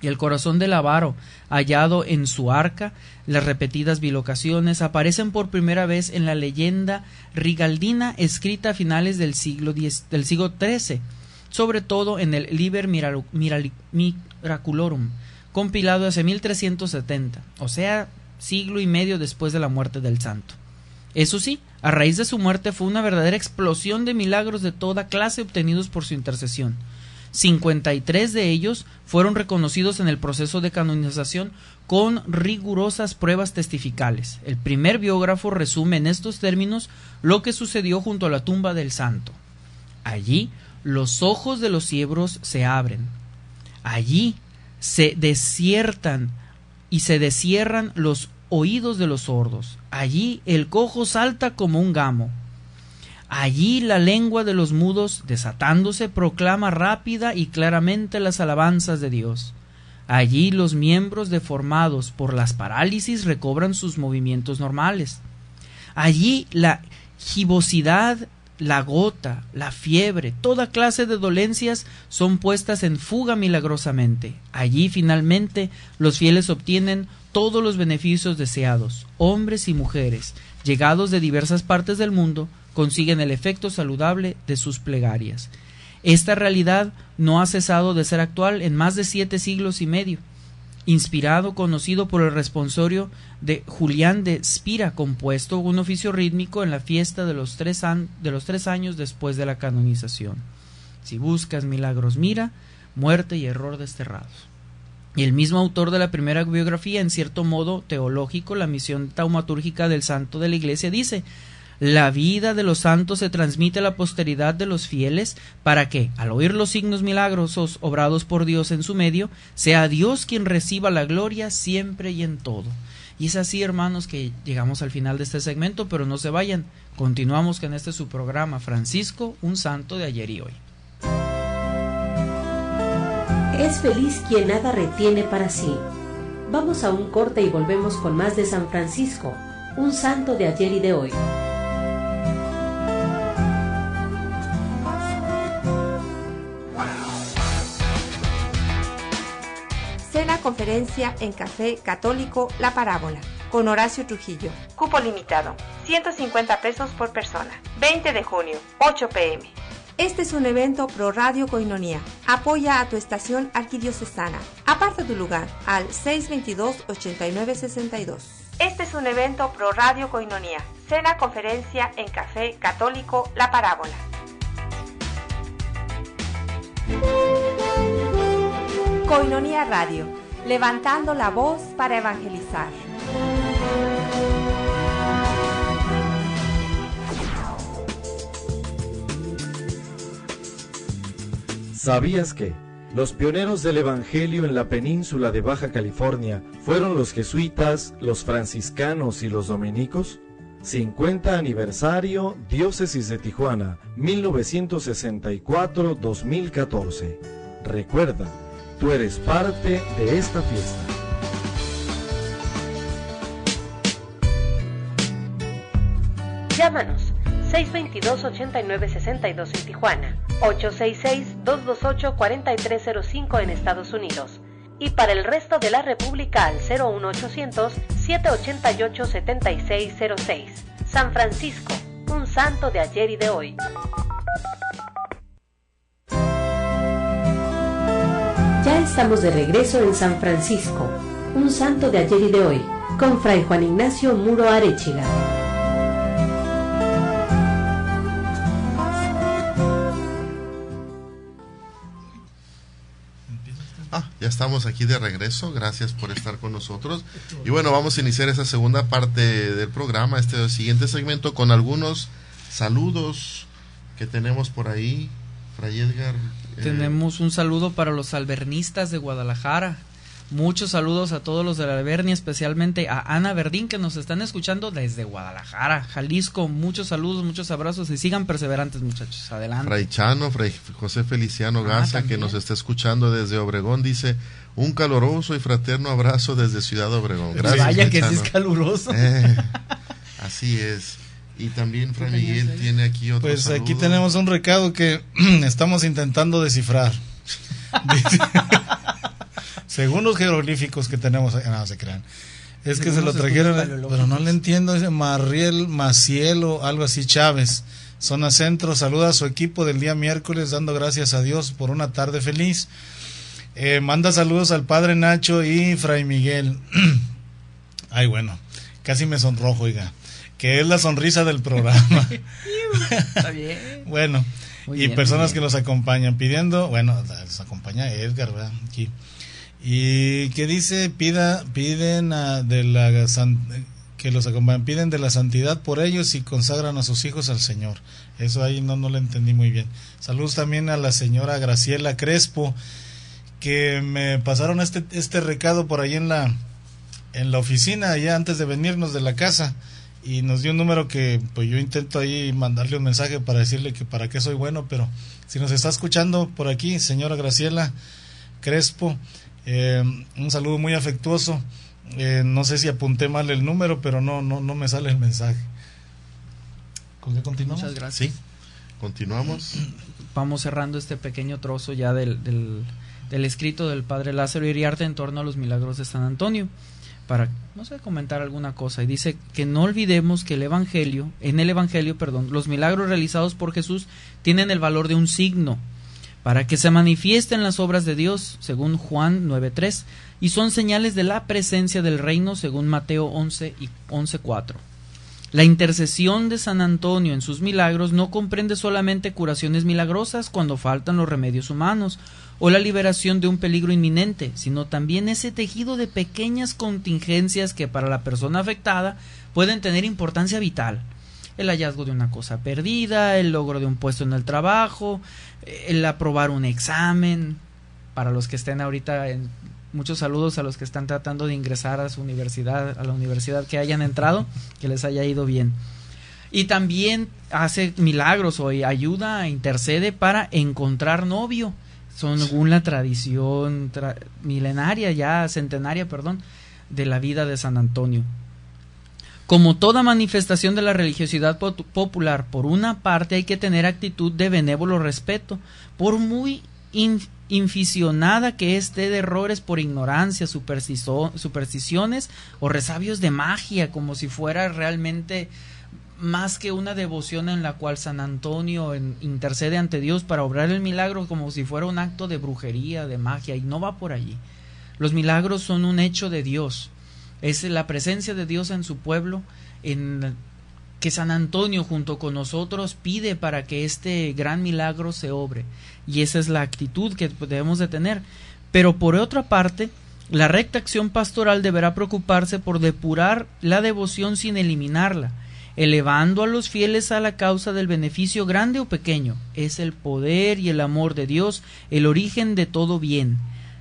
El corazón del avaro, hallado en su arca, las repetidas bilocaciones aparecen por primera vez en la leyenda rigaldina escrita a finales del siglo XIII, sobre todo en el Liber Miraculorum, compilado hacia 1370, o sea, siglo y medio después de la muerte del santo. Eso sí, a raíz de su muerte fue una verdadera explosión de milagros de toda clase obtenidos por su intercesión. 53 de ellos fueron reconocidos en el proceso de canonización con rigurosas pruebas testificales. El primer biógrafo resume en estos términos lo que sucedió junto a la tumba del santo. Allí los ojos de los ciegos se abren. Allí se descierran los oídos de los sordos. Allí el cojo salta como un gamo. Allí la lengua de los mudos, desatándose, proclama rápida y claramente las alabanzas de Dios. Allí los miembros deformados por las parálisis recobran sus movimientos normales. Allí la gibosidad, la gota, la fiebre, toda clase de dolencias son puestas en fuga milagrosamente. Allí finalmente los fieles obtienen todos los beneficios deseados. Hombres y mujeres, llegados de diversas partes del mundo, consiguen el efecto saludable de sus plegarias. Esta realidad no ha cesado de ser actual en más de 7 siglos y medio. Inspirado, conocido por el responsorio de Julián de Spira, compuesto un oficio rítmico en la fiesta de los 3 años después de la canonización. Si buscas milagros, mira, muerte y error desterrados. Y el mismo autor de la primera biografía, en cierto modo teológico, la misión taumatúrgica del santo de la Iglesia, dice: la vida de los santos se transmite a la posteridad de los fieles para que, al oír los signos milagrosos obrados por Dios en su medio, sea Dios quien reciba la gloria siempre y en todo. Y es así, hermanos, que llegamos al final de este segmento, pero no se vayan. Continuamos con este su programa, Francisco, un santo de ayer y hoy. Es feliz quien nada retiene para sí. Vamos a un corte y volvemos con más de San Francisco, un santo de ayer y de hoy. Cena conferencia en Café Católico La Parábola, con Horacio Trujillo. Cupo limitado, 150 pesos por persona. 20 de junio, 8 p.m. Este es un evento pro Radio Koinonia. Apoya a tu estación arquidiocesana. Aparta tu lugar al 622-8962. Este es un evento pro Radio Koinonia. Cena conferencia en Café Católico La Parábola. Koinonia Radio, levantando la voz para evangelizar. ¿Sabías que los pioneros del Evangelio en la península de Baja California fueron los jesuitas, los franciscanos y los dominicos? 50 aniversario, Diócesis de Tijuana, 1964-2014. Recuerda, tú eres parte de esta fiesta. Llámanos 622-8962 en Tijuana, 866-228-4305 en Estados Unidos y para el resto de la República al 01800-788-7606. San Francisco, un santo de ayer y de hoy. Ya estamos de regreso en San Francisco, un santo de ayer y de hoy, con Fray Juan Ignacio Muro Arechiga. Ya estamos aquí de regreso, gracias por estar con nosotros. Y bueno, vamos a iniciar esa segunda parte del programa, este siguiente segmento, con algunos saludos que tenemos por ahí. Fray Edgar. Tenemos un saludo para los albernistas de Guadalajara. Muchos saludos a todos los de la Albernia, especialmente a Ana Verdín, que nos están escuchando desde Guadalajara, Jalisco. Muchos saludos, muchos abrazos y sigan perseverantes, muchachos. Adelante. Fray Chano, Fray José Feliciano Gaza, que nos está escuchando desde Obregón, dice: un caloroso y fraterno abrazo desde Ciudad Obregón. Gracias. Vaya que sí es caluroso. Así es. Y también Fray Miguel tiene aquí otro Pues saludo. Aquí tenemos un recado que estamos intentando descifrar. Según los jeroglíficos que tenemos, no se crean. Es que se lo trajeron, pero no le entiendo, dice Mariel Maciel o algo así, Chávez. Zona Centro, saluda a su equipo del día miércoles, dando gracias a Dios por una tarde feliz. Manda saludos al padre Nacho y Fray Miguel. Ay, bueno, casi me sonrojo, oiga, que es la sonrisa del programa. Está bien. Bueno, Muy y bien, personas muy que bien. nos acompañan pidiendo, bueno, nos acompaña Edgar, ¿verdad? Aquí. Y que dice, piden que los acompañen, piden de la santidad por ellos y consagran a sus hijos al Señor. Eso ahí no lo entendí muy bien. Saludos también a la señora Graciela Crespo, que me pasaron este recado por ahí en la oficina, allá antes de venirnos de la casa, y nos dio un número que pues yo intento ahí mandarle un mensaje para decirle que para qué soy bueno, pero si nos está escuchando por aquí, señora Graciela Crespo, un saludo muy afectuoso. No sé si apunté mal el número, pero no me sale el mensaje. ¿Con qué continuamos? Muchas gracias. Sí, continuamos. Vamos cerrando este pequeño trozo ya del escrito del padre Lázaro Iriarte en torno a los milagros de San Antonio, para, no sé, comentar alguna cosa. Y dice que no olvidemos que en el Evangelio, los milagros realizados por Jesús tienen el valor de un signo, para que se manifiesten las obras de Dios, según Juan 9:3, y son señales de la presencia del reino, según Mateo 11 y 11:4. La intercesión de San Antonio en sus milagros no comprende solamente curaciones milagrosas cuando faltan los remedios humanos o la liberación de un peligro inminente, sino también ese tejido de pequeñas contingencias que para la persona afectada pueden tener importancia vital. El hallazgo de una cosa perdida, el logro de un puesto en el trabajo, el aprobar un examen. Para los que estén ahorita, muchos saludos a los que están tratando de ingresar a su universidad, a la universidad que hayan entrado, que les haya ido bien. Y también hace milagros o ayuda, intercede para encontrar novio, según la tradición milenaria, ya centenaria, de la vida de San Antonio. Como toda manifestación de la religiosidad popular, por una parte hay que tener actitud de benévolo respeto, por muy inficionada que esté de errores por ignorancia, supersticiones o resabios de magia, como si fuera realmente más que una devoción en la cual San Antonio intercede ante Dios para obrar el milagro, como si fuera un acto de brujería, de magia, y no va por allí. Los milagros son un hecho de Dios. Es la presencia de Dios en su pueblo, en que San Antonio junto con nosotros pide para que este gran milagro se obre, y esa es la actitud que debemos de tener. Pero por otra parte, la recta acción pastoral deberá preocuparse por depurar la devoción sin eliminarla, elevando a los fieles a la causa del beneficio grande o pequeño. Es el poder y el amor de Dios el origen de todo bien,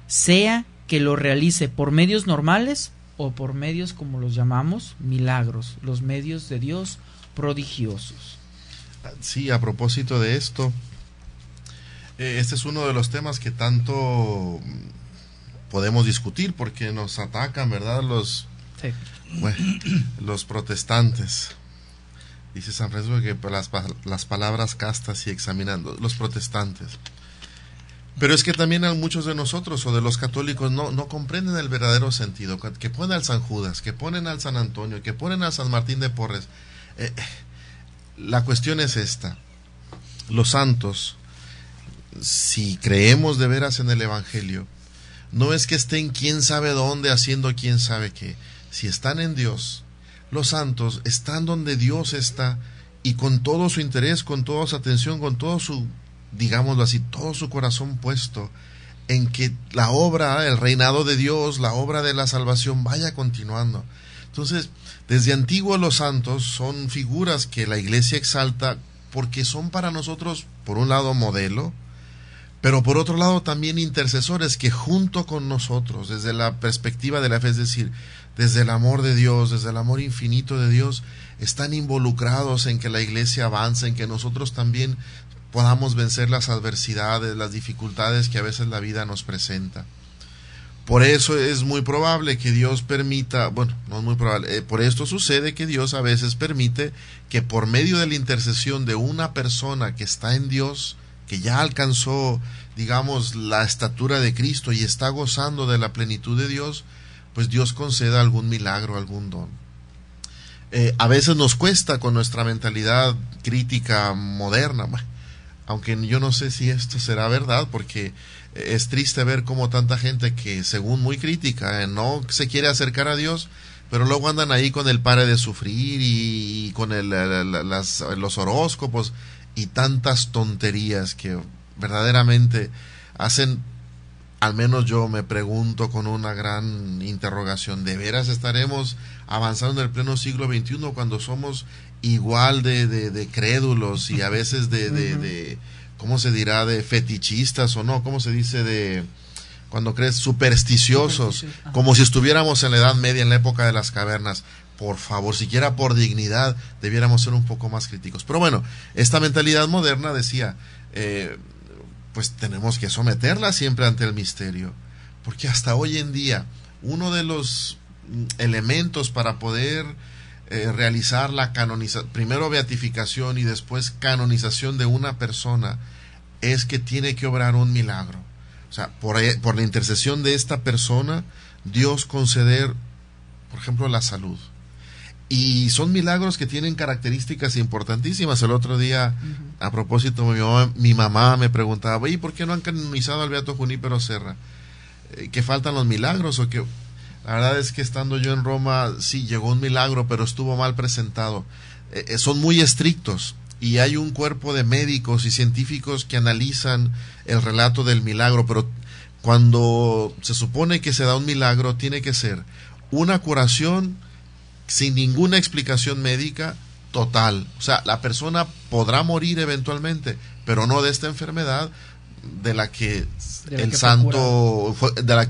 sea que lo realice por medios normales o por medios, como los llamamos, milagros, los medios de Dios prodigiosos. Sí, a propósito de esto, este es uno de los temas que tanto podemos discutir porque nos atacan, ¿verdad? Los protestantes. Dice San Francisco que las palabras castas y examinando, los protestantes. Pero es que también a muchos de nosotros o de los católicos no comprenden el verdadero sentido, que ponen al San Judas, que ponen al San Antonio, que ponen al San Martín de Porres. La cuestión es esta: los santos, si creemos de veras en el Evangelio, no es que estén quién sabe dónde haciendo quién sabe qué. Si están en Dios, los santos están donde Dios está, y con todo su interés, con toda su atención, con todo su, digámoslo así, todo su corazón puesto en que la obra, el reinado de Dios, la obra de la salvación vaya continuando. Entonces, desde antiguo los santos son figuras que la Iglesia exalta porque son para nosotros, por un lado, modelo, pero por otro lado también intercesores que junto con nosotros, desde la perspectiva de la fe, es decir, desde el amor de Dios, desde el amor infinito de Dios, están involucrados en que la Iglesia avance, en que nosotros también podamos vencer las adversidades, las dificultades que a veces la vida nos presenta. Por eso es muy probable que Dios permita, bueno, no es muy probable, por esto sucede que Dios a veces permite que por medio de la intercesión de una persona que está en Dios, que ya alcanzó digamos, la estatura de Cristo y está gozando de la plenitud de Dios, pues Dios conceda algún milagro, algún don. A veces nos cuesta con nuestra mentalidad crítica moderna, aunque yo no sé si esto será verdad, porque es triste ver cómo tanta gente que según muy crítica no se quiere acercar a Dios, pero luego andan ahí con el pare de sufrir y con los horóscopos y tantas tonterías que verdaderamente hacen, al menos yo me pregunto con una gran interrogación, ¿de veras estaremos avanzando en el pleno siglo XXI cuando somos igual de crédulos y a veces de ¿cómo se dirá? De fetichistas o no, ¿cómo se dice? Cuando crees supersticiosos, como si estuviéramos en la Edad Media, en la época de las cavernas. Por favor, siquiera por dignidad, debiéramos ser un poco más críticos. Pero bueno, esta mentalidad moderna decía, pues tenemos que someterla siempre ante el misterio, porque hasta hoy en día uno de los elementos para poder realizar la canonización, primero beatificación y después canonización de una persona, es que tiene que obrar un milagro. O sea, por la intercesión de esta persona, Dios conceder, por ejemplo, la salud. Y son milagros que tienen características importantísimas. El otro día, a propósito, mi mamá me preguntaba, ¿y por qué no han canonizado al Beato Junípero Serra? ¿Que faltan los milagros? O que la verdad es que estando yo en Roma, sí, llegó un milagro, pero estuvo mal presentado. Son muy estrictos y hay un cuerpo de médicos y científicos que analizan el relato del milagro, pero cuando se supone que se da un milagro, tiene que ser una curación sin ninguna explicación médica total. O sea, la persona podrá morir eventualmente, pero no de esta enfermedad de la que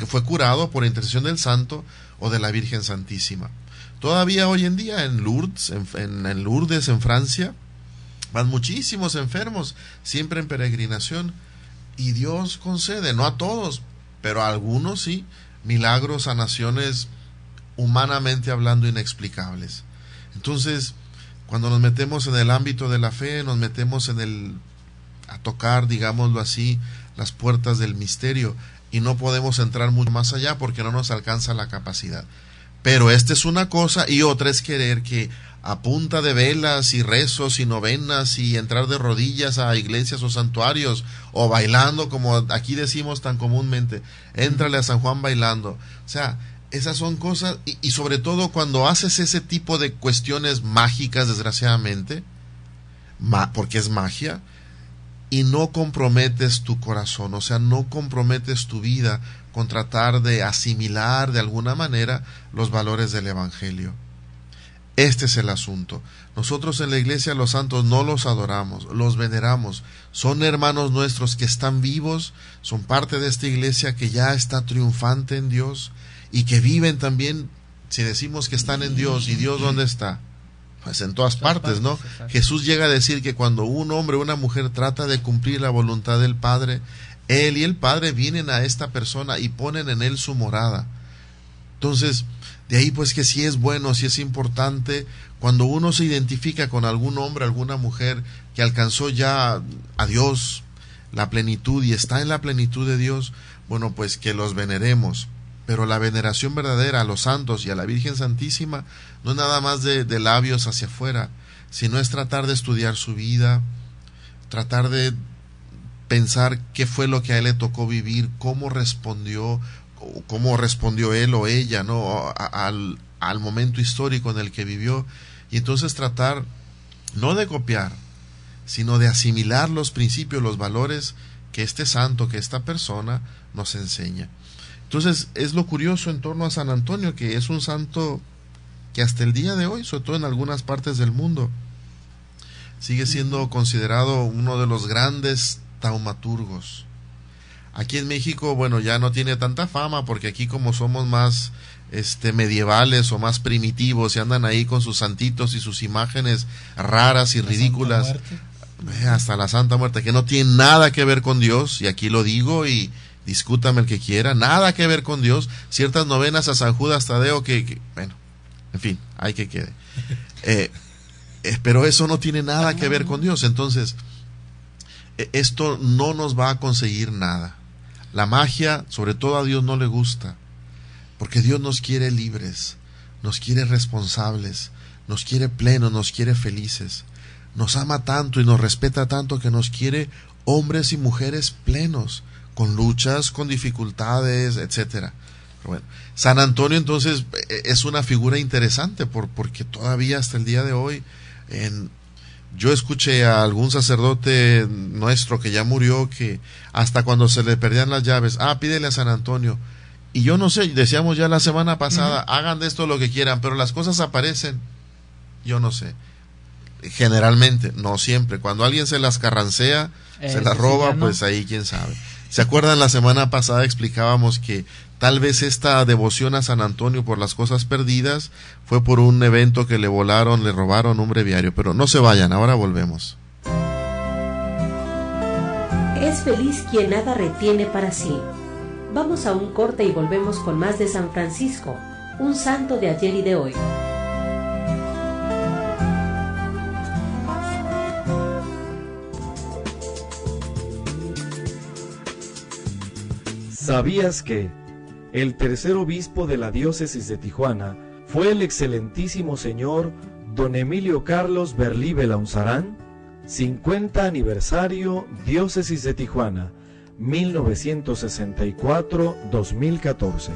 fue curado por intercesión del santo o de la Virgen Santísima. Todavía hoy en día en Lourdes, en Lourdes, en Francia, van muchísimos enfermos, siempre en peregrinación, y Dios concede, no a todos, pero a algunos sí, milagros, sanaciones humanamente hablando inexplicables. Entonces, cuando nos metemos en el ámbito de la fe, nos metemos a tocar, digámoslo así, las puertas del misterio, y no podemos entrar mucho más allá porque no nos alcanza la capacidad. Pero esta es una cosa, y otra es querer que a punta de velas y rezos y novenas y entrar de rodillas a iglesias o santuarios, o bailando, como aquí decimos tan comúnmente, éntrale a San Juan bailando. O sea, esas son cosas, y sobre todo cuando haces ese tipo de cuestiones mágicas, desgraciadamente, porque es magia, y no comprometes tu corazón, o sea, no comprometes tu vida con tratar de asimilar de alguna manera los valores del Evangelio. Este es el asunto. Nosotros en la iglesia los santos no los adoramos, los veneramos. Son hermanos nuestros que están vivos, son parte de esta iglesia que ya está triunfante en Dios y que viven también, si decimos que están en Dios, ¿y Dios dónde está? Pues en todas partes, ¿no? Jesús llega a decir que cuando un hombre o una mujer trata de cumplir la voluntad del Padre, Él y el Padre vienen a esta persona y ponen en él su morada. Entonces, de ahí pues que sí es bueno, sí es importante, cuando uno se identifica con algún hombre, alguna mujer que alcanzó ya a Dios, la plenitud, y está en la plenitud de Dios, bueno, pues que los veneremos. Pero la veneración verdadera a los santos y a la Virgen Santísima no es nada más de labios hacia afuera, sino es tratar de estudiar su vida, tratar de pensar qué fue lo que a él le tocó vivir, cómo respondió él o ella, ¿no? al momento histórico en el que vivió, y entonces tratar no de copiar, sino de asimilar los principios, los valores que este santo, que esta persona nos enseña. Entonces es lo curioso en torno a San Antonio, que es un santo que hasta el día de hoy, sobre todo en algunas partes del mundo, sigue siendo considerado uno de los grandes taumaturgos. Aquí en México, bueno, ya no tiene tanta fama, porque aquí como somos más medievales o más primitivos y andan ahí con sus santitos y sus imágenes raras y ridículas, hasta la Santa Muerte, que no tiene nada que ver con Dios, y aquí lo digo y discútame el que quiera, nada que ver con Dios, ciertas novenas a San Judas Tadeo que bueno, en fin, hay que quede. Pero eso no tiene nada que ver con Dios. Entonces, esto no nos va a conseguir nada. La magia, sobre todo a Dios no le gusta, porque Dios nos quiere libres, nos quiere responsables, nos quiere plenos, nos quiere felices. Nos ama tanto y nos respeta tanto que nos quiere hombres y mujeres plenos, con luchas, con dificultades, etcétera. Bueno, San Antonio entonces es una figura interesante porque todavía hasta el día de hoy yo escuché a algún sacerdote nuestro que ya murió que hasta cuando se le perdían las llaves, pídele a San Antonio. Y yo no sé, decíamos ya la semana pasada, hagan de esto lo que quieran, pero las cosas aparecen. Yo no sé. Generalmente, no siempre. Cuando alguien se las carrancea, se las roba, sí, pues ahí quién sabe. ¿Se acuerdan? La semana pasada explicábamos que tal vez esta devoción a San Antonio por las cosas perdidas fue por un evento que le robaron un breviario. Pero no se vayan, ahora volvemos. Es feliz quien nada retiene para sí. Vamos a un corte y volvemos con más de San Francisco, un santo de ayer y de hoy. ¿Sabías que el tercer obispo de la diócesis de Tijuana fue el excelentísimo señor don Emilio Carlos Berlí Belaunzarán? 50 aniversario Diócesis de Tijuana, 1964-2014.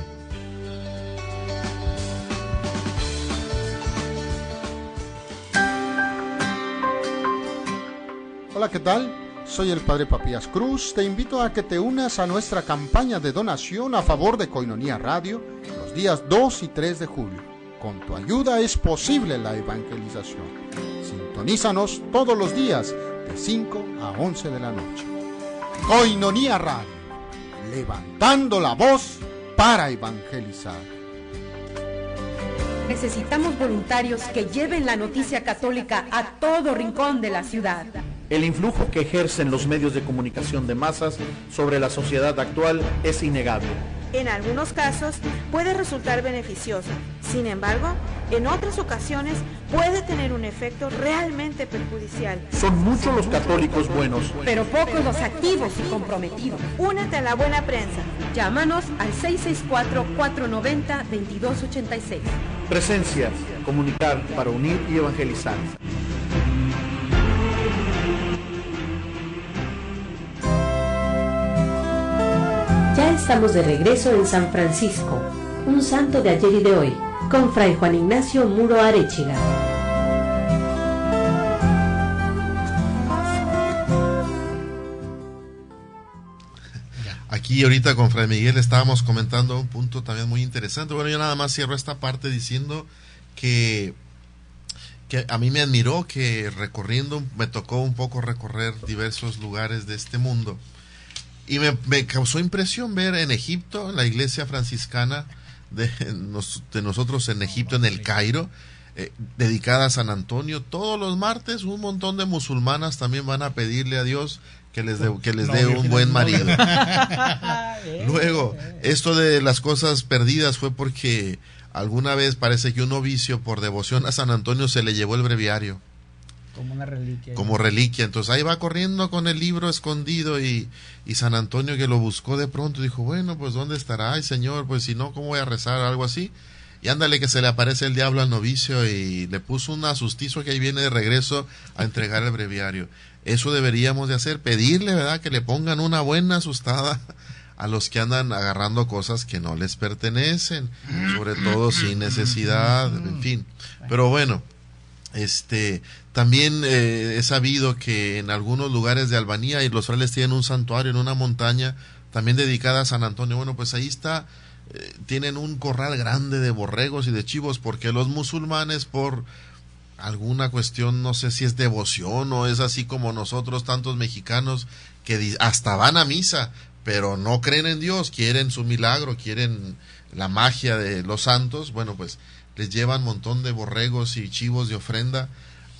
Hola, ¿qué tal? Soy el Padre Papías Cruz. Te invito a que te unas a nuestra campaña de donación a favor de Koinonia Radio los días 2 y 3 de julio. Con tu ayuda es posible la evangelización. Sintonízanos todos los días de 5 a 11 de la noche. Koinonia Radio, levantando la voz para evangelizar. Necesitamos voluntarios que lleven la noticia católica a todo rincón de la ciudad. El influjo que ejercen los medios de comunicación de masas sobre la sociedad actual es innegable. En algunos casos puede resultar beneficioso, sin embargo, en otras ocasiones puede tener un efecto realmente perjudicial. Son muchos los católicos buenos, pero pocos los activos y comprometidos. Únete a la buena prensa. Llámanos al 664-490-2286. Presencia, comunicar para unir y evangelizar. Ya estamos de regreso en San Francisco, un santo de ayer y de hoy, con Fray Juan Ignacio Muro Arechiga. Aquí ahorita con Fray Miguel estábamos comentando un punto también muy interesante. Bueno, yo nada más cierro esta parte diciendo que a mí me admiró que me tocó un poco recorrer diversos lugares de este mundo. Y me causó impresión ver en Egipto, en la iglesia franciscana de nosotros en Egipto, en el Cairo, dedicada a San Antonio. Todos los martes un montón de musulmanas también van a pedirle a Dios que les dé un buen marido. Luego, esto de las cosas perdidas fue porque alguna vez parece que un novicio por devoción a San Antonio se le llevó el breviario. Como una reliquia. Como reliquia. Entonces ahí va corriendo con el libro escondido y San Antonio, que lo buscó de pronto, dijo, bueno, pues ¿dónde estará? Ay, Señor, pues si no, ¿cómo voy a rezar? Algo así. Y ándale que se le aparece el diablo al novicio y le puso un asustizo que ahí viene de regreso a entregar el breviario. Eso deberíamos de hacer, pedirle, ¿verdad?, que le pongan una buena asustada a los que andan agarrando cosas que no les pertenecen, sobre todo sin necesidad, en fin. Pero bueno, también he sabido que en algunos lugares de Albanía y los frailes tienen un santuario en una montaña también dedicada a San Antonio. Bueno, pues ahí está, tienen un corral grande de borregos y de chivos, porque los musulmanes, por alguna cuestión, no sé si es devoción o es así como nosotros, tantos mexicanos que hasta van a misa, pero no creen en Dios, quieren su milagro, quieren la magia de los santos. Bueno, pues les llevan un montón de borregos y chivos de ofrenda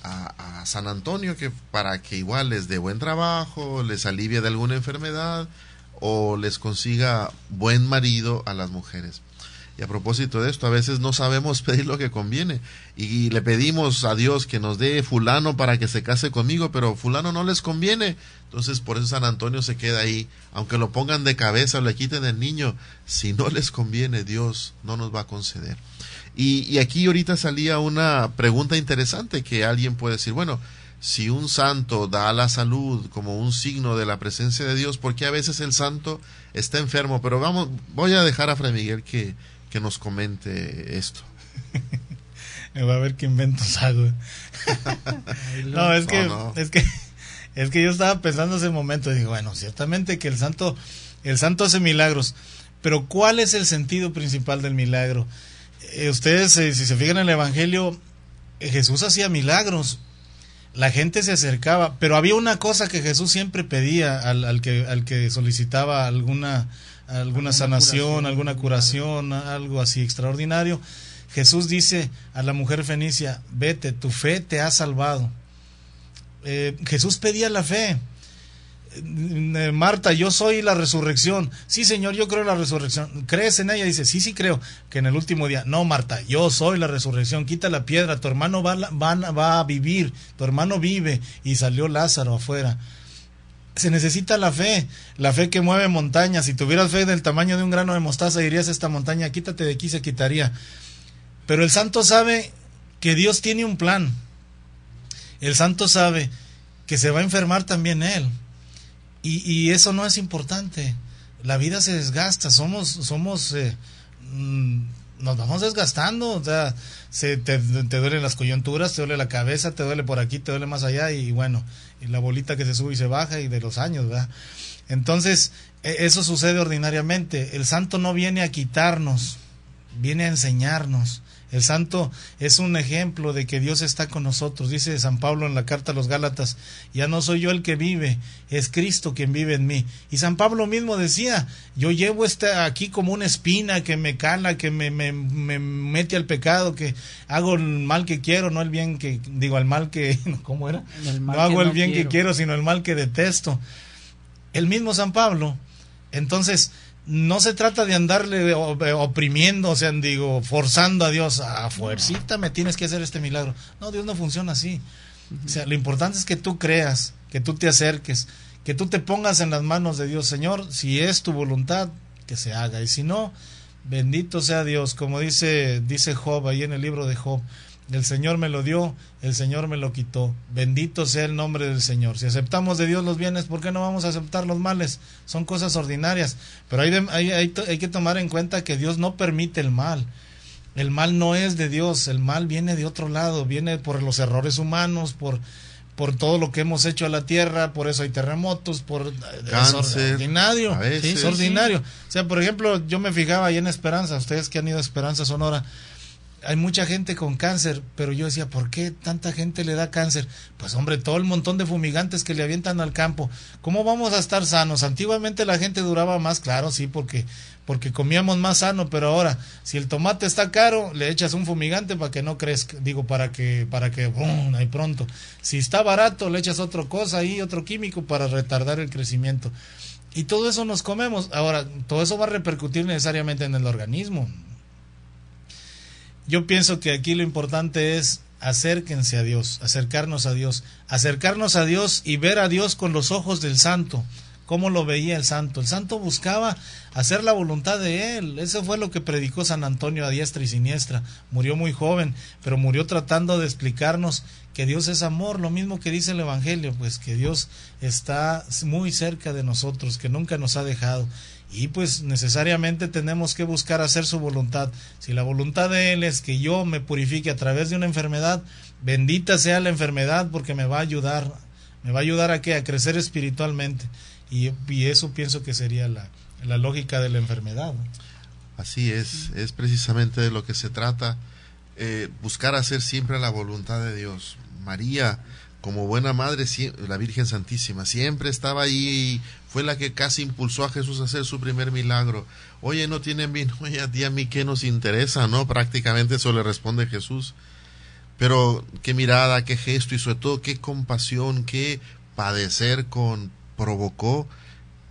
a San Antonio, que para que igual les dé buen trabajo, les alivie de alguna enfermedad o les consiga buen marido a las mujeres. Y a propósito de esto, a veces no sabemos pedir lo que conviene y le pedimos a Dios que nos dé fulano para que se case conmigo, pero fulano no les conviene. Entonces por eso San Antonio se queda ahí, aunque lo pongan de cabeza o le quiten el niño, si no les conviene, Dios no nos va a conceder. Y aquí ahorita salía una pregunta interesante que alguien puede decir, bueno, si un santo da la salud como un signo de la presencia de Dios, ¿por qué a veces el santo está enfermo? Pero voy a dejar a Fray Miguel que nos comente esto. Me va a ver qué inventos hago. No, es que yo estaba pensando ese momento y digo, bueno, ciertamente que el santo hace milagros, pero ¿cuál es el sentido principal del milagro? Ustedes, si se fijan en el Evangelio, Jesús hacía milagros, la gente se acercaba, pero había una cosa que Jesús siempre pedía al que solicitaba alguna sanación, alguna curación, algo así extraordinario. Jesús dice a la mujer fenicia, vete, tu fe te ha salvado. Jesús pedía la fe. Marta, yo soy la resurrección. Sí, Señor, yo creo en la resurrección. ¿Crees en ella? Dice, sí creo, que en el último día. No, Marta, yo soy la resurrección. Quita la piedra, tu hermano va a vivir, tu hermano vive. Y salió Lázaro afuera. Se necesita la fe que mueve montañas. Si tuvieras fe del tamaño de un grano de mostaza, dirías a esta montaña, quítate de aquí, se quitaría. Pero el santo sabe que Dios tiene un plan. El santo sabe que se va a enfermar también él. Y eso no es importante. La vida se desgasta, nos vamos desgastando, o sea, te duelen las coyunturas, te duele la cabeza, te duele por aquí, te duele más allá, y bueno, y la bolita que se sube y se baja, y de los años, ¿verdad? Entonces, eso sucede ordinariamente. El santo no viene a quitarnos, viene a enseñarnos. El santo es un ejemplo de que Dios está con nosotros. Dice San Pablo en la carta a los Gálatas, ya no soy yo el que vive, es Cristo quien vive en mí. Y San Pablo mismo decía, yo llevo aquí como una espina que me cala, que me mete al pecado, que hago el mal que quiero, no el bien que, digo, el mal que, ¿cómo era? No hago el bien que quiero, sino el mal que detesto. El mismo San Pablo. Entonces, no se trata de andarle oprimiendo, o sea, forzando a Dios, a fuercita me tienes que hacer este milagro. No, Dios no funciona así. O sea, lo importante es que tú creas, que tú te acerques, que tú te pongas en las manos de Dios. Señor, si es tu voluntad, que se haga, y si no, bendito sea Dios, como dice Job ahí en el libro de Job. El Señor me lo dio, el Señor me lo quitó. Bendito sea el nombre del Señor. Si aceptamos de Dios los bienes, ¿por qué no vamos a aceptar los males? Son cosas ordinarias. Pero hay que tomar en cuenta que Dios no permite el mal. El mal no es de Dios, el mal viene de otro lado, viene por los errores humanos, por todo lo que hemos hecho a la tierra, por eso hay terremotos, por cáncer, es ordinario, ¿sí? Es ordinario. O sea, por ejemplo, yo me fijaba ahí en Esperanza, ustedes que han ido a Esperanza, Sonora, hay mucha gente con cáncer, pero yo decía, ¿por qué tanta gente le da cáncer? Pues hombre, todo el montón de fumigantes que le avientan al campo, ¿cómo vamos a estar sanos? Antiguamente la gente duraba más, claro, sí, porque comíamos más sano, pero ahora, si el tomate está caro, le echas un fumigante para que no crezca, para que ¡brum! Ahí pronto. Si está barato, le echas otra cosa ahí, otro químico para retardar el crecimiento. Y todo eso nos comemos. Ahora, todo eso va a repercutir necesariamente en el organismo. Yo pienso que aquí lo importante es acérquense a Dios, acercarnos a Dios y ver a Dios con los ojos del santo. ¿Cómo lo veía el santo? El santo buscaba hacer la voluntad de él. Eso fue lo que predicó San Antonio a diestra y siniestra. Murió muy joven, pero murió tratando de explicarnos que Dios es amor, lo mismo que dice el Evangelio, pues que Dios está muy cerca de nosotros, que nunca nos ha dejado. Y pues necesariamente tenemos que buscar hacer su voluntad. Si la voluntad de Él es que yo me purifique a través de una enfermedad, bendita sea la enfermedad, porque me va a ayudar. ¿Me va a ayudar a qué? A crecer espiritualmente. Y eso pienso que sería la lógica de la enfermedad, ¿no? Así es precisamente de lo que se trata, buscar hacer siempre la voluntad de Dios. María, como buena madre, la Virgen Santísima, siempre estaba ahí y fue la que casi impulsó a Jesús a hacer su primer milagro. Oye, no tienen vino, oye, a mí qué nos interesa, ¿no? Prácticamente eso le responde Jesús. Pero qué mirada, qué gesto y sobre todo qué compasión, qué padecer provocó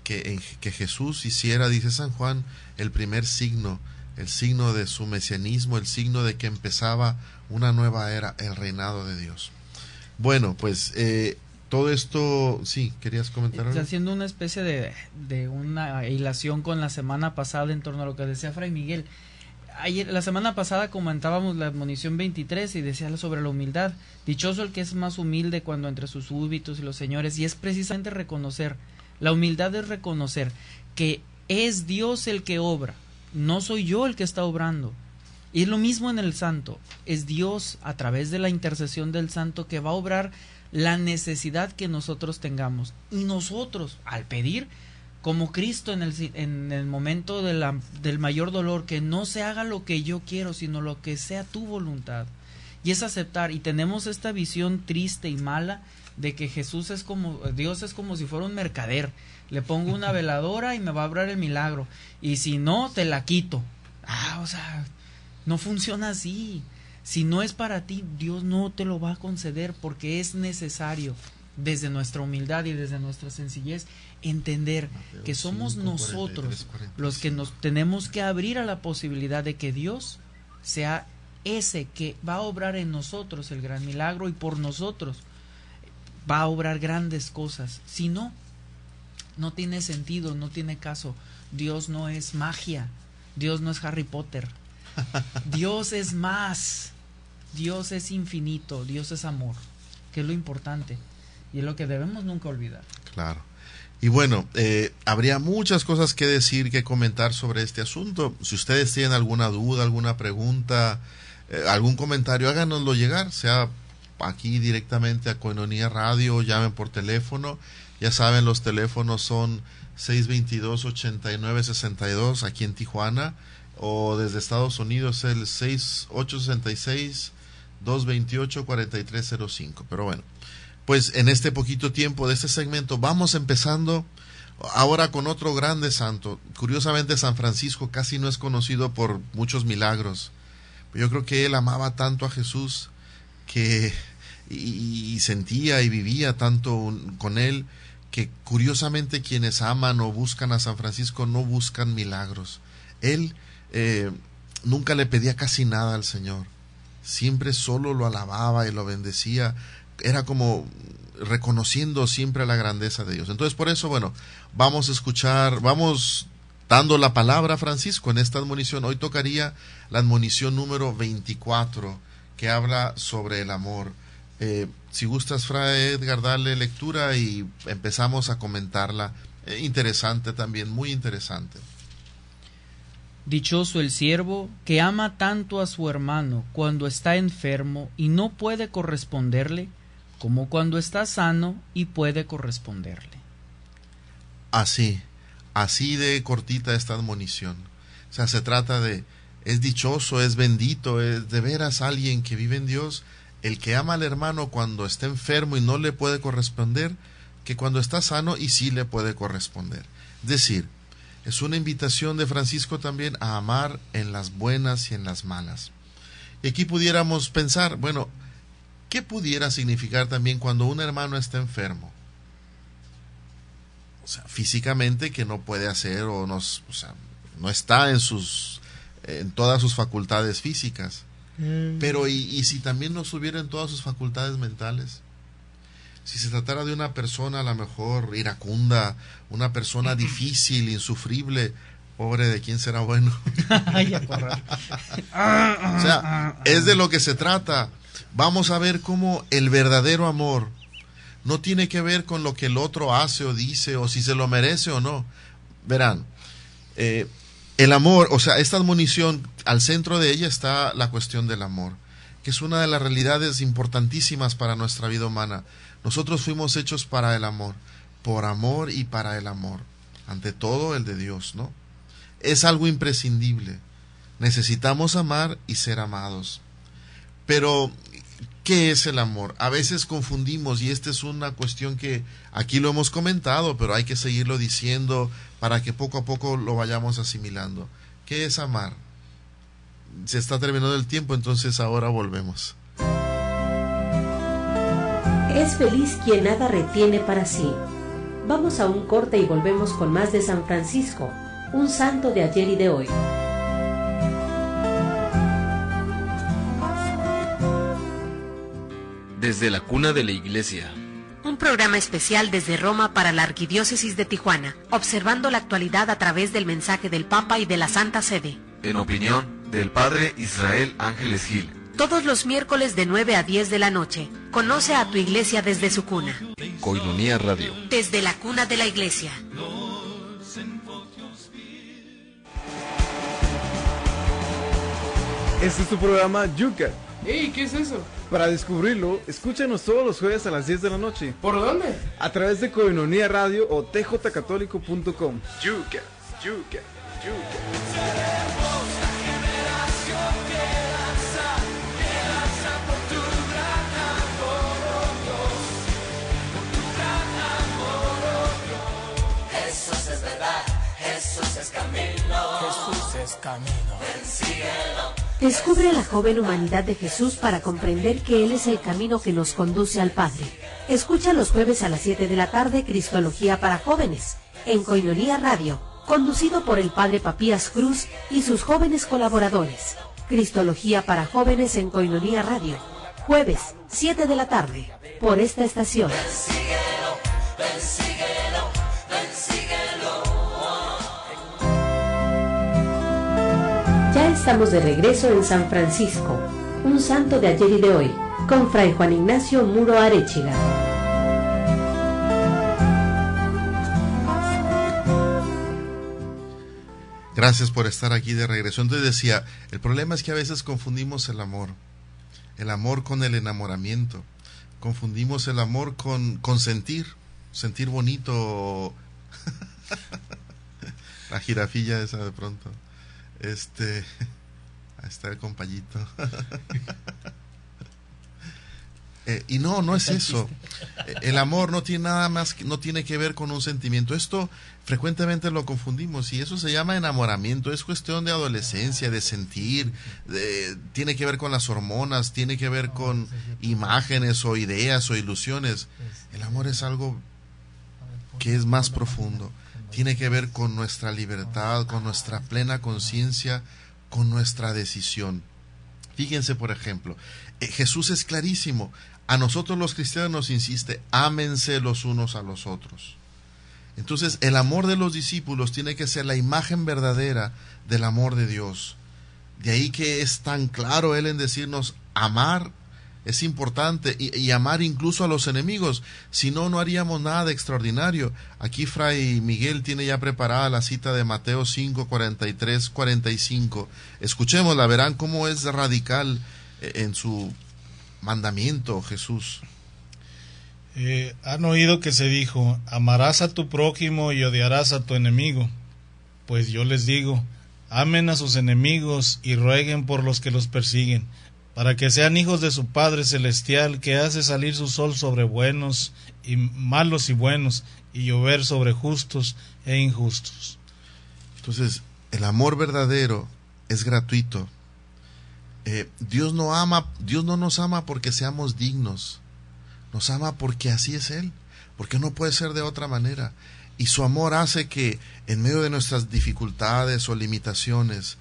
que Jesús hiciera, dice San Juan, el primer signo el signo de su mesianismo, el signo de que empezaba una nueva era, el reinado de Dios. Bueno, pues todo esto, sí, ¿querías comentar algo? Está haciendo una especie de una hilación con la semana pasada en torno a lo que decía Fray Miguel. Ayer, la semana pasada comentábamos la admonición 23 y decía sobre la humildad. Dichoso el que es más humilde cuando entre sus súbditos y los señores, y es precisamente reconocer, la humildad es reconocer que es Dios el que obra, no soy yo el que está obrando. Y es lo mismo en el santo, es Dios a través de la intercesión del santo que va a obrar la necesidad que nosotros tengamos. Y nosotros, al pedir, como Cristo en el momento del mayor dolor, que no se haga lo que yo quiero, sino lo que sea tu voluntad. Y es aceptar, y tenemos esta visión triste y mala de que Dios es como si fuera un mercader. Le pongo una veladora y me va a obrar el milagro, y si no, te la quito. O sea, no funciona así. Si no es para ti, Dios no te lo va a conceder, porque es necesario, desde nuestra humildad y desde nuestra sencillez, entender que somos nosotros los que nos tenemos que abrir a la posibilidad de que Dios sea ese que va a obrar en nosotros el gran milagro, y por nosotros va a obrar grandes cosas. Si no, no tiene sentido, no tiene caso. Dios no es magia, Dios no es Harry Potter. Dios es más, Dios es infinito, Dios es amor, que es lo importante y es lo que debemos nunca olvidar. Claro. Y bueno, habría muchas cosas que decir, que comentar sobre este asunto. Si ustedes tienen alguna duda, alguna pregunta, algún comentario, háganoslo llegar, sea aquí directamente a Koinonia Radio, llamen por teléfono. Ya saben, los teléfonos son 622-8962 aquí en Tijuana, o desde Estados Unidos el 6866-228-4305. Pero bueno, pues en este poquito tiempo de este segmento vamos empezando ahora con otro grande santo. Curiosamente, San Francisco casi no es conocido por muchos milagros. Yo creo que él amaba tanto a Jesús que y sentía y vivía tanto con él, que curiosamente quienes aman o buscan a San Francisco no buscan milagros. Él nunca le pedía casi nada al Señor, siempre solo lo alababa y lo bendecía. Era como reconociendo siempre la grandeza de Dios. Entonces, por eso, bueno, vamos a escuchar, vamos dando la palabra a Francisco en esta admonición. Hoy tocaría la admonición número 24, que habla sobre el amor. Si gustas, Fray Edgar, darle lectura y empezamos a comentarla. Interesante también, muy interesante. Dichoso el siervo que ama tanto a su hermano cuando está enfermo y no puede corresponderle, como cuando está sano y puede corresponderle. Así de cortita esta admonición. O sea, se trata de, es dichoso, es bendito, es de veras alguien que vive en Dios, el que ama al hermano cuando está enfermo y no le puede corresponder, que cuando está sano y sí le puede corresponder. Es decir, es una invitación de Francisco también a amar en las buenas y en las malas. Y aquí pudiéramos pensar, bueno, ¿qué pudiera significar también cuando un hermano está enfermo? O sea, físicamente que no puede hacer no está en todas sus facultades físicas. Pero ¿y si también no estuviera en todas sus facultades mentales? Si se tratara de una persona a lo mejor iracunda, una persona difícil, insufrible, pobre de quién será bueno. O sea, es de lo que se trata. Vamos a ver cómo el verdadero amor no tiene que ver con lo que el otro hace o dice, o si se lo merece o no. Verán, el amor, o sea, esta admonición, al centro de ella está la cuestión del amor, que es una de las realidades importantísimas para nuestra vida humana. Nosotros fuimos hechos para el amor, por amor y para el amor, ante todo el de Dios, ¿no? Es algo imprescindible. Necesitamos amar y ser amados. Pero, ¿qué es el amor? A veces confundimos, y esta es una cuestión que aquí lo hemos comentado, pero hay que seguirlo diciendo para que poco a poco lo vayamos asimilando. ¿Qué es amar? Se está terminando el tiempo, entonces ahora volvemos. Es feliz quien nada retiene para sí. Vamos a un corte y volvemos con más de San Francisco, un santo de ayer y de hoy. desde la cuna de la Iglesia. Un programa especial desde Roma para la Arquidiócesis de Tijuana, observando la actualidad a través del mensaje del Papa y de la Santa Sede. En opinión del Padre Israel Ángeles Gil. Todos los miércoles de 9 a 10 de la noche. Conoce a tu iglesia desde su cuna. Koinonia Radio. Desde la cuna de la iglesia. Este es tu programa Yuca. ¡Ey! ¿Qué es eso? Para descubrirlo, escúchanos todos los jueves a las 10 de la noche. ¿Por dónde? A través de Koinonia Radio o tjcatólico.com. Yuca, Yuca, Yuca. Jesús es verdad, Jesús es camino, Jesús es camino, síguelo. Descubre la joven humanidad de Jesús para comprender que Él es el camino que nos conduce al Padre. Escucha los jueves a las 7 de la tarde Cristología para jóvenes, en Koinonia Radio, conducido por el Padre Papías Cruz y sus jóvenes colaboradores. Cristología para jóvenes en Koinonia Radio, jueves, 7 de la tarde, por esta estación. Ya estamos de regreso en San Francisco, un santo de ayer y de hoy, con Fray Juan Ignacio Muro Arechiga. Gracias por estar aquí de regreso. Entonces decía, el problema es que a veces confundimos el amor con el enamoramiento. Confundimos el amor con sentir bonito. La jirafilla esa de pronto. Ahí está el compayito. Y no es eso. El amor no tiene nada más, no tiene que ver con un sentimiento. Esto frecuentemente lo confundimos y eso se llama enamoramiento. Es cuestión de adolescencia, de sentir, tiene que ver con las hormonas, tiene que ver con imágenes o ideas o ilusiones. El amor es algo que es más profundo. Tiene que ver con nuestra libertad, con nuestra plena conciencia, con nuestra decisión. Fíjense, por ejemplo, Jesús es clarísimo. A nosotros los cristianos nos insiste, ámense los unos a los otros. Entonces, el amor de los discípulos tiene que ser la imagen verdadera del amor de Dios. De ahí que es tan claro Él en decirnos, amar es importante y amar incluso a los enemigos. Si no, no haríamos nada de extraordinario. Aquí Fray Miguel tiene ya preparada la cita de Mateo 5, 43, 45. Escuchémosla, verán cómo es radical en su mandamiento Jesús. Han oído que se dijo, amarás a tu prójimo y odiarás a tu enemigo. Pues yo les digo, amen a sus enemigos y rueguen por los que los persiguen, para que sean hijos de su Padre Celestial, que hace salir su sol sobre buenos y malos y buenos, y llover sobre justos e injustos. Entonces, el amor verdadero es gratuito. Dios no nos ama porque seamos dignos, nos ama porque así es Él, porque no puede ser de otra manera. Y su amor hace que en medio de nuestras dificultades o limitaciones,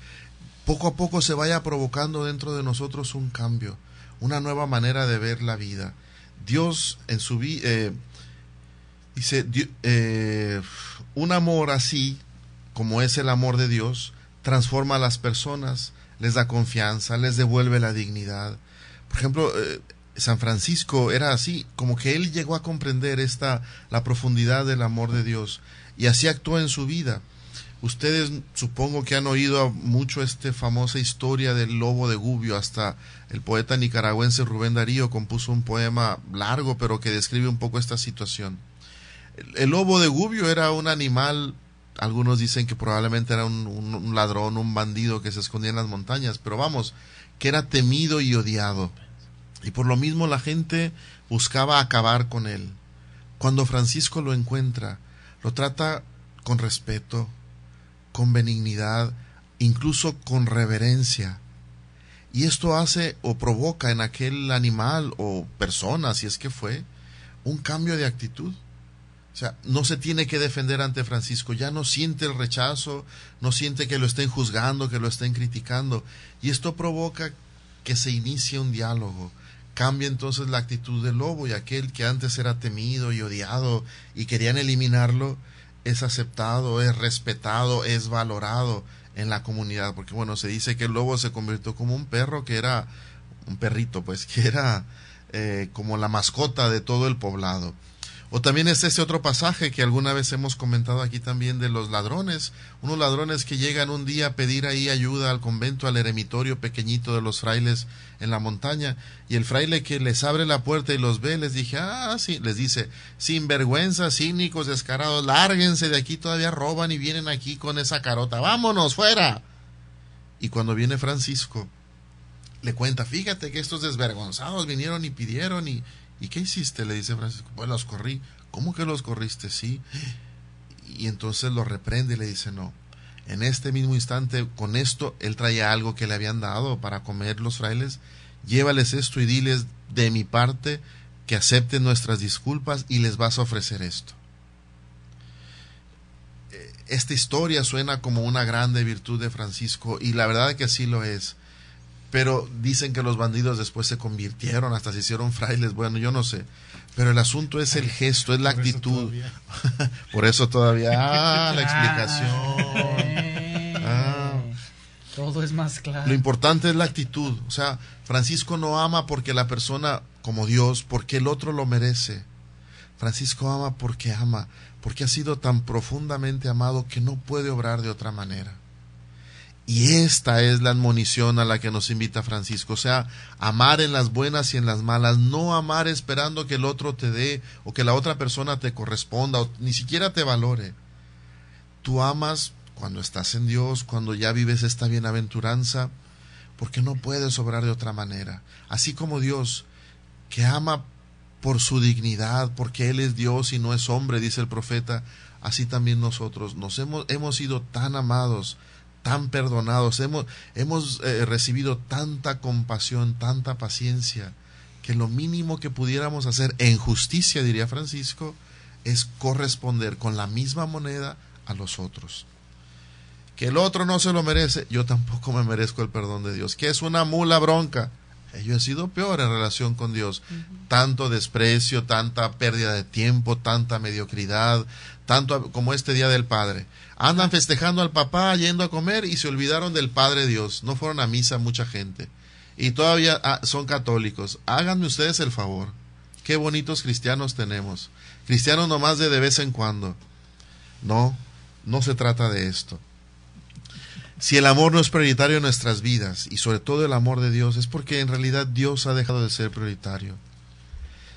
poco a poco se vaya provocando dentro de nosotros un cambio, una nueva manera de ver la vida. Dios en su vida dice, un amor así como es el amor de Dios transforma a las personas, les da confianza, les devuelve la dignidad. Por ejemplo, San Francisco era así, como que él llegó a comprender la profundidad del amor de Dios y así actuó en su vida. Ustedes supongo que han oído mucho famosa historia del lobo de Gubbio. Hasta el poeta nicaragüense Rubén Darío compuso un poema largo pero que describe un poco esta situación. El lobo de Gubbio era un animal, algunos dicen que probablemente era un ladrón, un bandido que se escondía en las montañas, pero vamos, que era temido y odiado. Y por lo mismo la gente buscaba acabar con él. Cuando Francisco lo encuentra, lo trata con respeto, con benignidad, incluso con reverencia. Y esto hace o provoca en aquel animal o persona, si es que fue, un cambio de actitud. O sea, no se tiene que defender ante Francisco, ya no siente el rechazo, no siente que lo estén juzgando, que lo estén criticando. Y esto provoca que se inicie un diálogo. cambia entonces la actitud del lobo, y aquel que antes era temido y odiado y querían eliminarlo, es aceptado, es respetado, es valorado en la comunidad, porque bueno, se dice que el lobo se convirtió como un perro, que era un perrito, pues, que era como la mascota de todo el poblado. O también es ese otro pasaje que alguna vez hemos comentado aquí también, de los ladrones, unos ladrones que llegan un día a pedir ahí ayuda al convento, al eremitorio pequeñito de los frailes en la montaña, y el fraile que les abre la puerta y los ve, les dice, sinvergüenzas, cínicos, descarados, lárguense de aquí, todavía roban y vienen aquí con esa carota, vámonos, fuera. Y cuando viene Francisco, le cuenta, fíjate que estos desvergonzados vinieron y pidieron, ¿y qué hiciste? Le dice Francisco. Pues los corrí. ¿Cómo que los corriste? Sí. Y entonces lo reprende y le dice, no. En este mismo instante, con esto, él traía algo que le habían dado para comer los frailes. Llévales esto y diles de mi parte que acepten nuestras disculpas y les vas a ofrecer esto. Esta historia suena como una grande virtud de Francisco, y la verdad es que así lo es. Pero dicen que los bandidos después se convirtieron, hasta se hicieron frailes, bueno, yo no sé. Pero el asunto es el gesto, es la actitud. Por eso todavía. La explicación. Todo es más claro. Lo importante es la actitud. O sea, Francisco no ama porque la persona, como Dios, porque el otro lo merece. Francisco ama, porque ha sido tan profundamente amado que no puede obrar de otra manera. Y esta es la admonición a la que nos invita Francisco, o sea, amar en las buenas y en las malas, no amar esperando que el otro te dé, o que la otra persona te corresponda, o ni siquiera te valore. Tú amas cuando estás en Dios, cuando ya vives esta bienaventuranza, porque no puedes obrar de otra manera. Así como Dios, que ama por su dignidad, porque Él es Dios y no es hombre, dice el profeta, así también nosotros hemos sido tan amados, tan perdonados, hemos recibido tanta compasión, tanta paciencia, que lo mínimo que pudiéramos hacer en justicia, diría Francisco, es corresponder con la misma moneda a los otros. Que el otro no se lo merece, yo tampoco me merezco el perdón de Dios. Que es una mula bronca, yo he sido peor en relación con Dios. Tanto desprecio, tanta pérdida de tiempo, tanta mediocridad, tanto como este Día del Padre. Andan festejando al papá, yendo a comer, y se olvidaron del Padre Dios. No fueron a misa mucha gente. Y todavía son católicos. Háganme ustedes el favor. Qué bonitos cristianos tenemos. Cristianos nomás de vez en cuando. No se trata de esto. Si el amor no es prioritario en nuestras vidas, y sobre todo el amor de Dios, es porque en realidad Dios ha dejado de ser prioritario.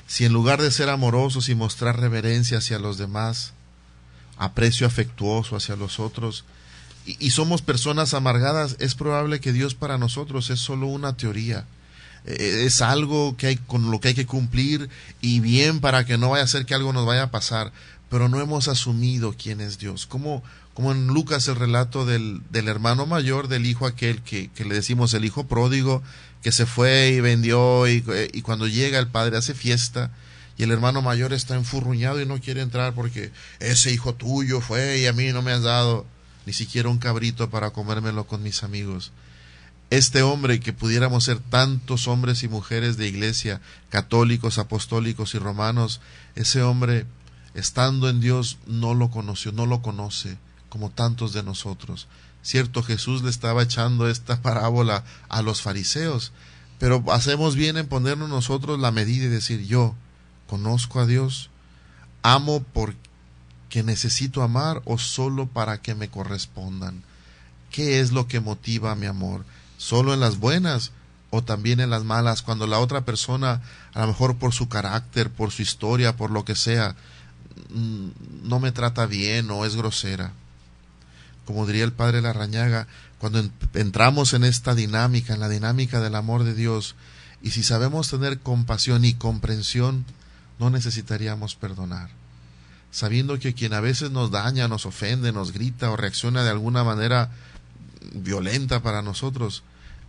Si en lugar de ser amorosos y mostrar reverencia hacia los demás, aprecio afectuoso hacia los otros, y somos personas amargadas, es probable que Dios para nosotros es solo una teoría. Es algo con lo que hay que cumplir, y bien, para que no vaya a ser que algo nos vaya a pasar, pero no hemos asumido quién es Dios. Como en Lucas, el relato del hermano mayor, del hijo aquel que le decimos el hijo pródigo, que se fue y vendió, y cuando llega el padre hace fiesta, y el hermano mayor está enfurruñado y no quiere entrar porque ese hijo tuyo fue y a mí no me has dado ni siquiera un cabrito para comérmelo con mis amigos. Este hombre, que pudiéramos ser tantos hombres y mujeres de iglesia, católicos, apostólicos y romanos, ese hombre, estando en Dios, no lo conoció, no lo conoce, como tantos de nosotros. Cierto, Jesús le estaba echando esta parábola a los fariseos, pero hacemos bien en ponernos nosotros la medida y decir, yo conozco a Dios, amo porque necesito amar o solo para que me correspondan. ¿Qué es lo que motiva mi amor? ¿Solo en las buenas o también en las malas? Cuando la otra persona, a lo mejor por su carácter, por su historia, por lo que sea, no me trata bien o es grosera. Como diría el padre Larrañaga, cuando entramos en esta dinámica, en la dinámica del amor de Dios, y si sabemos tener compasión y comprensión, no necesitaríamos perdonar. Sabiendo que quien a veces nos daña, nos ofende, nos grita o reacciona de alguna manera violenta para nosotros,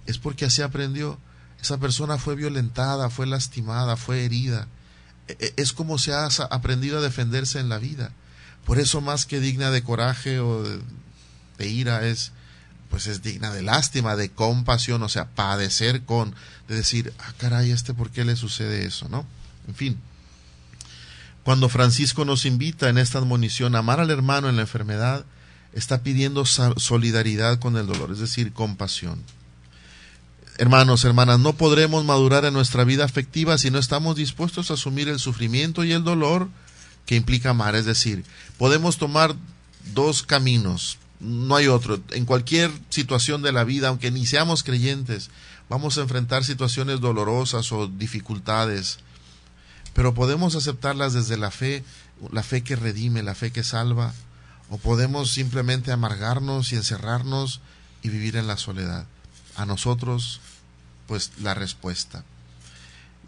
es porque así aprendió. Esa persona fue violentada, fue lastimada, fue herida. Es como se ha aprendido a defenderse en la vida. Por eso, más que digna de coraje o de ira, es pues es digna de lástima, de compasión, o sea, padecer con, de decir, caray, ¿por qué le sucede eso, no? En fin, cuando Francisco nos invita en esta admonición a amar al hermano en la enfermedad, está pidiendo solidaridad con el dolor, es decir, compasión. Hermanos, hermanas, no podremos madurar en nuestra vida afectiva si no estamos dispuestos a asumir el sufrimiento y el dolor que implica amar. Es decir, podemos tomar dos caminos, no hay otro. En cualquier situación de la vida, aunque ni seamos creyentes, vamos a enfrentar situaciones dolorosas o dificultades, pero podemos aceptarlas desde la fe que redime, la fe que salva, o podemos simplemente amargarnos y encerrarnos y vivir en la soledad. A nosotros, pues, la respuesta.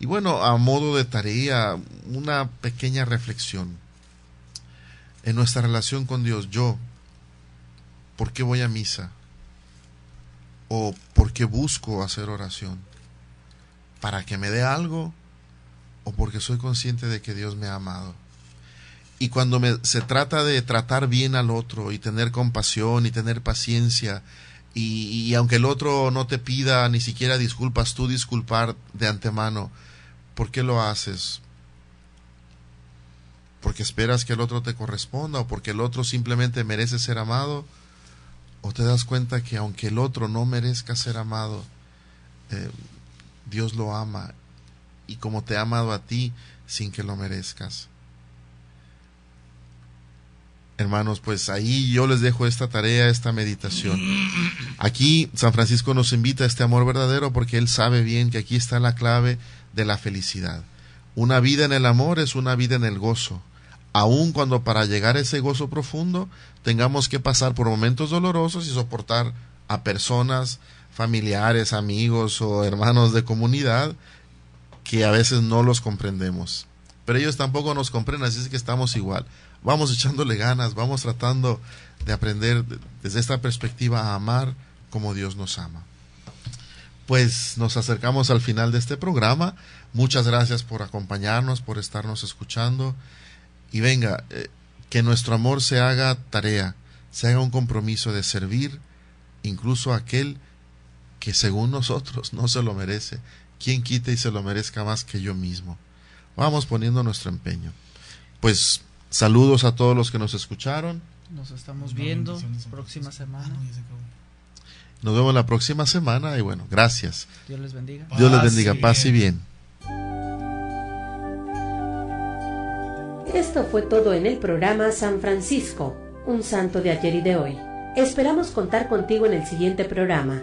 Y bueno, a modo de tarea, una pequeña reflexión. En nuestra relación con Dios, ¿por qué voy a misa? ¿O por qué busco hacer oración? ¿Para que me dé algo? ¿O porque soy consciente de que Dios me ha amado? Y cuando se trata de tratar bien al otro y tener compasión y tener paciencia, y aunque el otro no te pida ni siquiera disculpas, tú disculpar de antemano, ¿por qué lo haces? ¿Porque esperas que el otro te corresponda o porque el otro simplemente merece ser amado? ¿O te das cuenta que aunque el otro no merezca ser amado, Dios lo ama y como te ha amado a ti sin que lo merezcas? Hermanos, pues ahí yo les dejo esta tarea, esta meditación. Aquí San Francisco nos invita a este amor verdadero porque él sabe bien que aquí está la clave de la felicidad. Una vida en el amor es una vida en el gozo, aun cuando para llegar a ese gozo profundo tengamos que pasar por momentos dolorosos y soportar a personas, familiares, amigos o hermanos de comunidad que a veces no los comprendemos. Pero ellos tampoco nos comprenden, así es que estamos igual. Vamos echándole ganas, vamos tratando de aprender desde esta perspectiva a amar como Dios nos ama. Pues nos acercamos al final de este programa. Muchas gracias por acompañarnos, por estarnos escuchando. Y venga, que nuestro amor se haga tarea, se haga un compromiso de servir incluso a aquel que según nosotros no se lo merece. ¿Quién quita y se lo merezca más que yo mismo? Vamos poniendo nuestro empeño. Pues saludos a todos los que nos escucharon. Nos estamos viendo próxima semana. Nos vemos la próxima semana y bueno, gracias. Dios les bendiga. Dios les bendiga, paz y bien. Esto fue todo en el programa San Francisco, un santo de ayer y de hoy. Esperamos contar contigo en el siguiente programa.